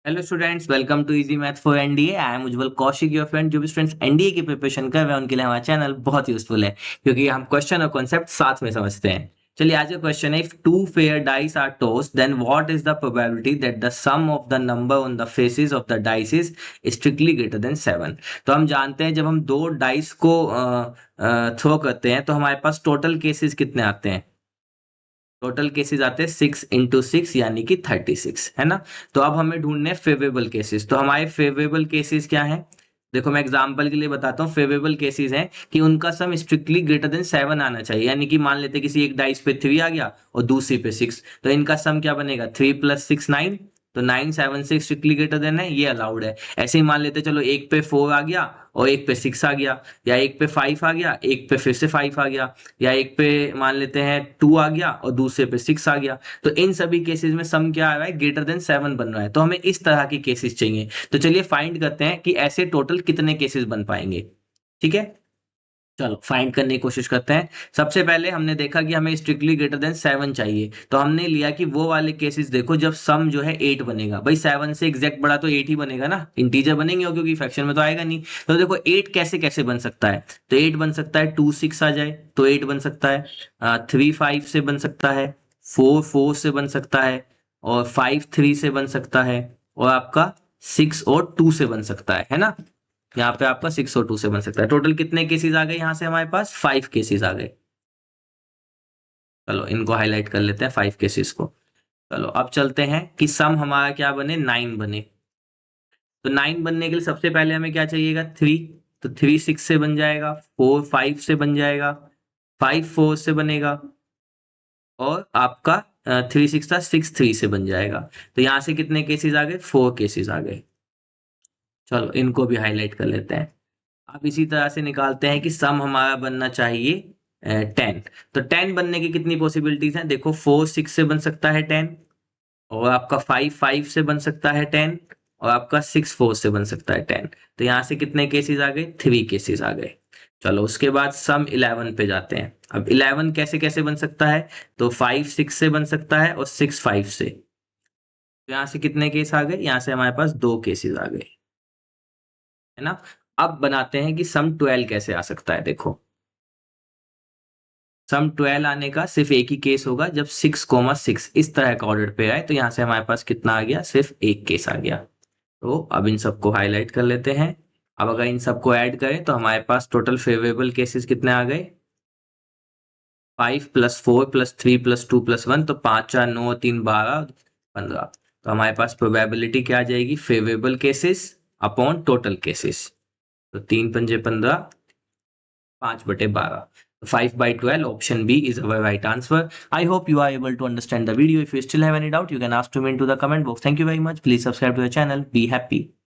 Hello students, welcome to easy math for NDA. I am Ujjwal Kaushik, your friend. जो भी students NDA की preparation कर रहे हैं उनके लिए हमारा चैनल बहुत यूजफुल है, क्योंकि हम क्वेश्चन और कॉन्सेप्ट साथ में समझते हैं। चलिए, आज का क्वेश्चन है, if two fair dice are tossed then what is the probability that the sum of the number on the faces of the dice is strictly greater than 7। तो हम जानते हैं, जब हम दो डाइस को थ्रो करते हैं तो हमारे पास टोटल केसेस कितने आते हैं। टोटल केसेस आते हैं 6 × 6 यानी कि 36, है ना। तो अब हमें ढूंढने हैं फेवरेबल केसेस। तो हमारे फेवरेबल केसेस क्या हैं? देखो, मैं एग्जांपल के लिए बताता हूँ। फेवरेबल केसेस हैं कि उनका सम स्ट्रिक्टली ग्रेटर देन 7 आना चाहिए, यानी कि मान लेते हैं किसी एक डाइस पे 3 आ गया और दूसरी पे 6, तो इनका सम क्या बनेगा? 3 + 6 9। तो 9 7 से स्ट्रिक्टली ग्रेटर देन है, ये अलाउड है। ऐसे ही मान लेते चलो, एक पे 4 आ गया और एक पे 6 आ गया, या एक पे 5 आ गया, एक पे फिर से 5 आ गया, या एक पे मान लेते हैं 2 आ गया और दूसरे पे 6 आ गया। तो इन सभी केसेस में सम क्या आ रहा है? ग्रेटर देन 7 बन रहा है। तो हमें इस तरह की केसेस चाहिए। तो चलिए फाइंड करते हैं कि ऐसे टोटल कितने केसेस बन पाएंगे। ठीक है, चलो फाइंड करने की कोशिश करते हैं। सबसे पहले हमने देखा कि हमें स्ट्रिक्टली ग्रेटर देन 7 चाहिए, तो हमने लिया कि वो वाले केसेस देखो जब सम जो है 8 बनेगा। भाई 7 से एग्जैक्ट बड़ा तो 8 ही बनेगा ना, इंटीजर बनेंगे, और क्योंकि फ्रैक्शन में तो आएगा नहीं। तो देखो 8 कैसे कैसे बन सकता है। तो 8 बन सकता है 2 6 आ जाए तो 8 बन सकता है, 3 5 से बन सकता है, 4 4 से बन सकता है, और 5 3 से बन सकता है, और आपका 6 और 2 से बन सकता है ना। यहाँ पे आपका 6 और 2 से बन सकता है। टोटल कितने केसेस आ गए? यहाँ से हमारे पास 5 केसेस आ गए। चलो इनको हाईलाइट कर लेते हैं, 5 केसेस को। चलो अब चलते हैं कि सम हमारा क्या बने, 9 बने। तो 9 बनने के लिए सबसे पहले हमें क्या चाहिएगा? 3। तो 3 6 से बन जाएगा, 4 5 से बन जाएगा, 5 4 से बनेगा, और आपका 3 6 था, 6 3 से बन जाएगा। तो यहाँ से कितने केसेस आ गए? 4 केसेस आ गए। चलो इनको भी हाईलाइट कर लेते हैं। अब इसी तरह से निकालते हैं कि सम हमारा बनना चाहिए 10। तो 10 बनने की कितनी पॉसिबिलिटीज हैं? देखो, 4 6 से बन सकता है 10, और आपका 5 5 से बन सकता है 10, और आपका 6 4 से बन सकता है 10। तो यहाँ से कितने केसेस आ गए? 3 केसेस आ गए। चलो उसके बाद सम 11 पे जाते हैं। अब 11 कैसे कैसे बन सकता है? तो 5 6 से बन सकता है और 6 5 से। तो यहाँ से कितने केस आ गए? यहाँ से हमारे पास 2 केसेस आ गए, है ना। अब बनाते हैं कि सम 12 कैसे आ सकता है। देखो, सम 12 आने का सिर्फ एक ही केस होगा, जब 6 6 इस तरह का ऑर्डर पे आए। तो यहाँ से हमारे पास कितना आ गया? सिर्फ एक केस आ गया। तो अब इन सबको हाईलाइट कर लेते हैं। अब अगर इन सबको ऐड करें तो हमारे पास टोटल फेवरेबल केसेस कितने आ गए? 5 + 4 + 3 + 2 + 1, तो 5 4 9 3 12 15। तो हमारे पास प्रोबेबिलिटी क्या आ जाएगी? Favourable cases upon total cases. तो 3 पंजे 15, 5/12. 5/12, option B is our right answer. I hope you are able to understand the video. If you still have any doubt, you can ask to me into the comment box. Thank you very much. Please subscribe to the channel. Be happy.